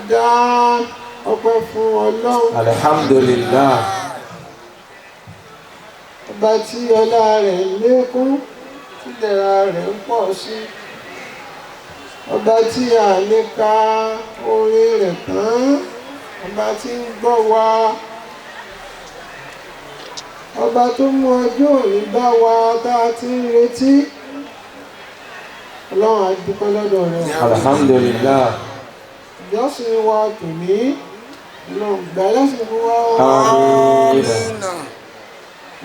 dá ọpẹ́ fún Ọlọ́run. Alhamdulillah. Ọba tí ọlá rẹ̀ lékún, tí ìdẹ̀ra rẹ̀ ń pọ̀ sí. Ọba tí a lè ka oore rẹ̀ tán. Ọba tí ń gbọ́ wa. Ọba tó mú ọjọ́ òní bá wa tá a ti ń retí. Ọlọ́run a dúpẹ́ lọ́dọ̀ rẹ̀. Alhamdulillah. Ìjọsìn wa tòní, Ọlọ́run gbà lẹ́sìn fún wa. Àmín.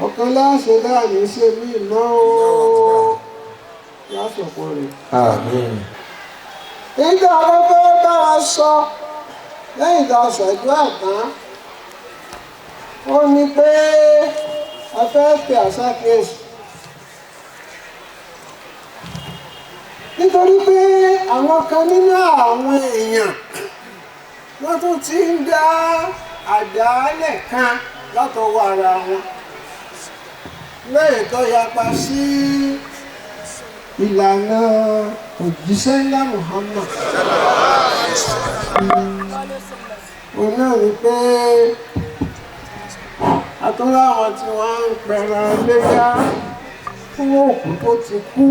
Ọ̀kan láṣẹ dáàní ṣe mí iná o. Lásọ̀pọ̀ rẹ̀. Àmín. Nígbà àkọ́kọ́ bá wa sọ lẹ́yìn tá a ṣàdúrà tán, ó ní pé a fẹ́ pe àṣàkíyèsí. Nítorí pé àwọn kan nínú àwọn èèyàn wọ́n tún ti ń dá àdálẹ̀ kan látọwọ́ ara wọn lẹ́yìn tó yapa sí ìlànà òjíṣẹ́ ńlá Muhammad. Òun náà ni pé àtúnrà àwọn tí wọ́n ń pẹran léyá fún òkú tó ti kú.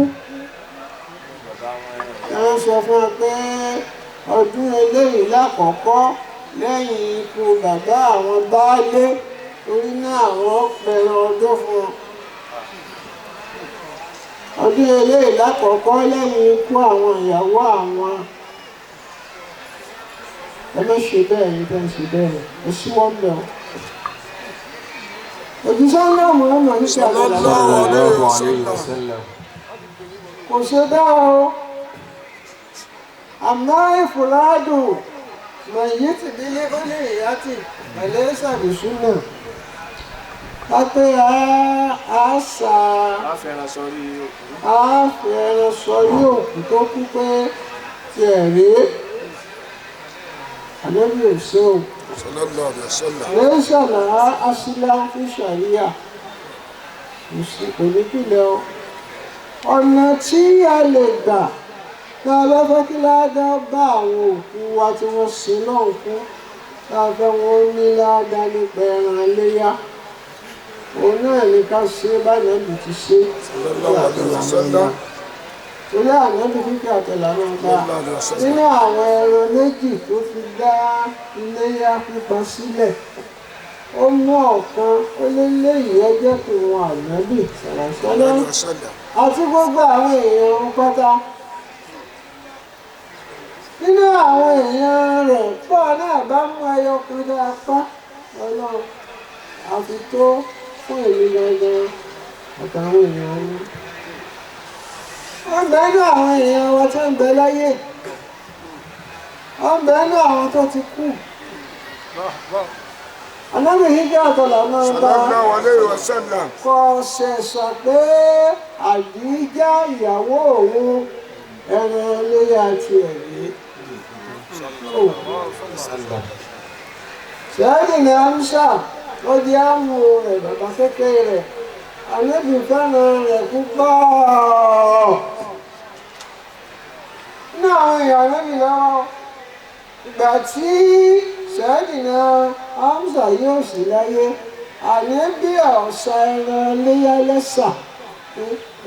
Wọ́n sọ fún wa pé ọdún eléyìí lákọ̀ọ́kọ́ lẹ́yìn ikú bàbá àwọn baálé, torí náà àwọn pẹran ọdún fún wọn. Ọdún eléyìí lákọ̀ọ́kọ́ lẹ́yìn ikú àwọn ìyàwó àwọn. Ẹ má ṣe bẹ́ẹ̀ ní bẹ́ẹ̀ ṣe bẹ́ẹ̀, ẹ sí wọ́n bẹ̀ ọ́. Òjíṣẹ́ ńlá Muhammad ní Sallallahu alayhi wa sallam. kò ṣe bẹ́ẹ̀ o. Àmọ́ ìfúrádùn mọ̀nyí ti délé ó lè yàtì pẹ̀lẹ́ ṣàbùsùnà. A pé a fẹ́ràn sọrí òkú tó kú pé ti ẹ̀rí àlẹ́bí òṣè o. Lẹ́ṣàlá aṣílá fún ṣàríyà kò ní pìlẹ̀ o. Ọ̀nà tí a lè gbà tá a bá fẹ́ kí ládá bá àwọn òkú wa tí wọ́n sin náà fún, tá a fẹ́ wọ́n ní ládá nípa ẹran léyá. Òun náà ní ká ṣe bá Ànábì ti ṣe. Torí Ànábì kíkẹ́ àtẹ̀là náà bá nínú àwọn ẹran méjì tó fi dá iléyá pípa sílẹ̀. Ó mú ọ̀kan ó lé léyìí ẹjẹ́ kí wọn Ànábì sàlàsálà àti gbogbo àwọn èèyàn pátá. Nínú àwọn èèyàn rẹ̀ pọ̀ náà bá mú ẹyọ kan dá apá Ọlọ́run àfi tó fún èmi gangan àtàwọn èèyàn mi. Wọ́n bẹ́ẹ̀ ní àwọn èèyàn wa tó ń bẹ láyé. Wọ́n bẹ́ẹ̀ ní àwọn tó ti kú. Ànábì híjọ́ àtọ̀là náà bá kọ́ ṣẹ̀ṣọ̀ pé Àdíjà ìyàwó òun ẹran léyà ti ẹ̀rí. Ṣẹ́yìn ní Amṣà ó di àmú rẹ̀ bàbá kékeré rẹ̀. Ànábì fẹ́ràn rẹ̀ púpọ̀. Ní àwọn èèyàn Ànábì lọ́wọ́, ìgbà tí Ṣẹ́yìn ní Amṣà yóò sì láyé, Ànábì ọ̀sà ẹran léyà lẹ́sà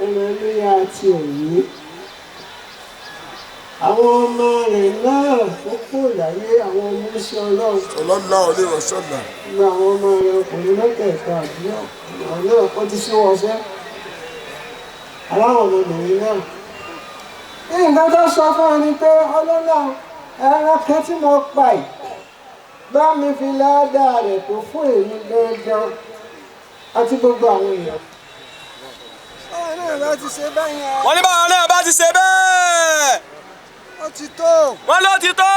ẹran léyà ti ẹ̀rí. Àwọn ọmọ rẹ̀ náà ó kú láyé àwọn ọmọ iṣẹ́ Ọlọ́run. Sallallahu alaihi wasallam. Ní àwọn ọmọ rẹ̀ ọkùnrin mẹ́tẹ̀ẹ̀ta àdúrà àwọn náà kọ́ ti sí wọ́sẹ́. Aláwọ̀ ọmọbìnrin náà. Ní nǹkan tó sọ fún ẹni pé ọlọ́lá ẹran kan tí mo pa ì bá mi fi ládàá rẹ̀ tó fún èmi gangan àti gbogbo àwọn èèyàn. Báwọn náà bá ti ṣe báyẹn. Wọ́n ní báwọn náà bá ti ṣe bẹ́ẹ̀. Ó ti tó. Wọ́n ló ti tó.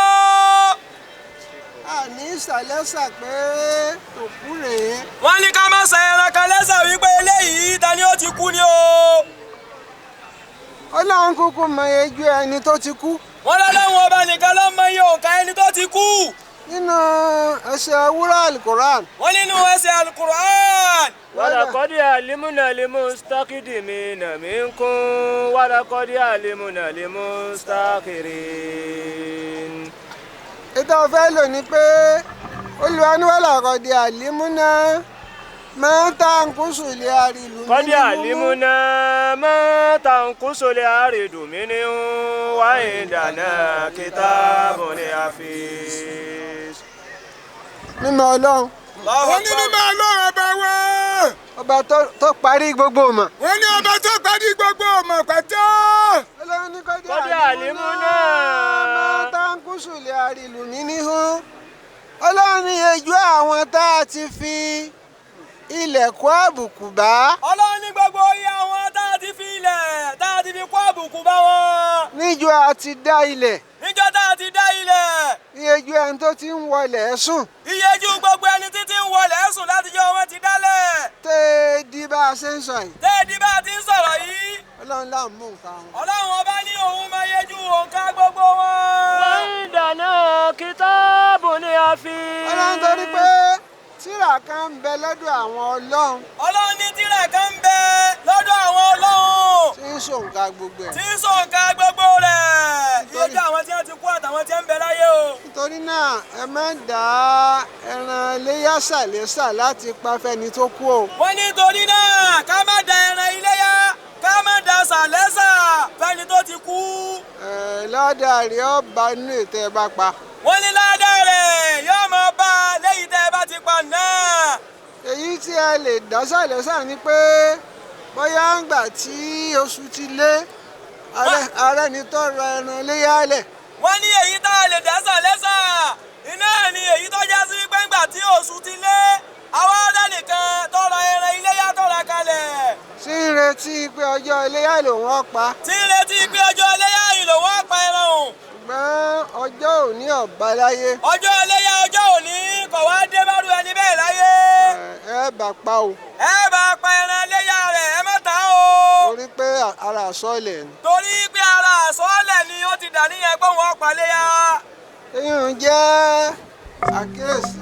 Àní ìsàlẹ́sà pé òkú rèé. Wọ́n ní ká má ṣe ẹran kan lẹ́sà wípé eléyìí ta ni ó ti kú ni o. Ọlọ́run kúkú mọ ẹjọ́ ẹni tó ti kú. Wọ́n lọ́lọ́run ọba nìkan ló mọ iye òǹkà ẹni tó ti kú. Nínú ẹsẹ̀ wúrà Al-Qur'an. Wọ́n nínú ẹsẹ̀ Al-Qur'an. ولقد علمنا المستقدمين منكم ولقد علمنا المستأخرين. ètò ọ̀fẹ́ lò ní pé olùwàníwàlà kọ̀dí àlímúná máa ń ta nkúsù lé àrìlù mi kọ́dí àlímúná máa ta nkúsù lé àrìlù mi ní wáyé dáná kìtàbù ní àfíìs. mímọ́ Ọlọ́run. wọ́n ní mímọ́ Ọlọ́run ọba wa. ọba tó parí gbogbo ọmọ. wọ́n ní ọba tó parí gbogbo ọmọ pátá. Ọlọ́run ní kọ́dí àlímúná máa ta nkúsù lé àrìlù mi ní hàn. Ọlọ́run ní ẹjọ́ àwọn tá a ti fi ilẹ̀ kó àbùkù bá. Ọlọ́run ní gbogbo iye àwọn tá a ti fi ilẹ̀ tá a ti fi kó àbùkù bá wọn. níjọ́ a ti dá ilẹ̀. níjọ́ tá a ti dá ilẹ̀. iyeju ẹni tó ti ń wọlé sùn. iyeju gbogbo ẹni títí ń wọlé sùn látijọ́ wọn ti dálẹ̀. tẹ́ di bá a ṣe ń sọ yìí. tẹ́ di bá a ti ń sọ̀rọ̀ yìí. Ọlọ́run là ń mú nǹkan wọn. Ọlọ́run ọba ní òun máa yejú òǹkà gbogbo wọn. wáyé dáná kìtàbù ní àfíìs. Ọlọ́run torí pé tírà kan ń bẹ lọ́dọ̀ àwọn Ọlọ́run. Ọlọ́run ní tírà kan ń bẹ lọ́dọ̀ àwọn Ọlọ́run. tí ń ṣòǹkà gbogbo ẹ̀. tí ń ṣòǹkà gbogbo rẹ̀. iyeju àwọn tí wọ́n ti kú àtàwọn tí ń bẹ láyé o. nítorí náà ẹ má dá ẹran iléyá sàlẹ́sà láti pa fẹ́ni tó kú o. wọ́n ní torí náà ká má da ẹran iléyá ká má da sàlẹ́sà fẹ́ni tó ti kú. lọ́dà rí ọba inú ètò ẹ bá pa. wọ́n ní ládàá rẹ̀ yóò máa bá a lẹ́yìn tẹ́ ẹ bá ti pa náà. èyí tí ẹ lè dá sàlẹ́sà ni pé bóyá ń gbà tí oṣù ti lé ààrẹ ni tó ra ẹran iléyá lẹ̀. wọ́n ní èyí tá a lè dá sàlẹ́sà iná ni èyí tó já sí wípé ńgbà tí oṣù ti lé àwọn ọ̀dọ́ nìkan tó ra ẹran iléyá tó ra kalẹ̀. tí ń retí pé ọjọ́ iléyá lòun ó pa. tí ń retí pé ọjọ́ iléyá yìí lòun ó pa ẹran o. ṣùgbọ́n ọjọ́ òní ọ̀bá láyé. ọjọ́ iléyá ọjọ́ òní kò wá dé bárú ẹni bẹ́ẹ̀ láyé. ẹ bá pa o. ẹ bá pa ẹran iléyá rẹ̀ ẹ má tà á o. torí pé ara àsọ̀lẹ̀ ni. torí pé ara àsọ̀lẹ̀ ni ó ti dà níyẹn pé wọ́n pa iléyá. èyí ń jẹ́ àkíyèsí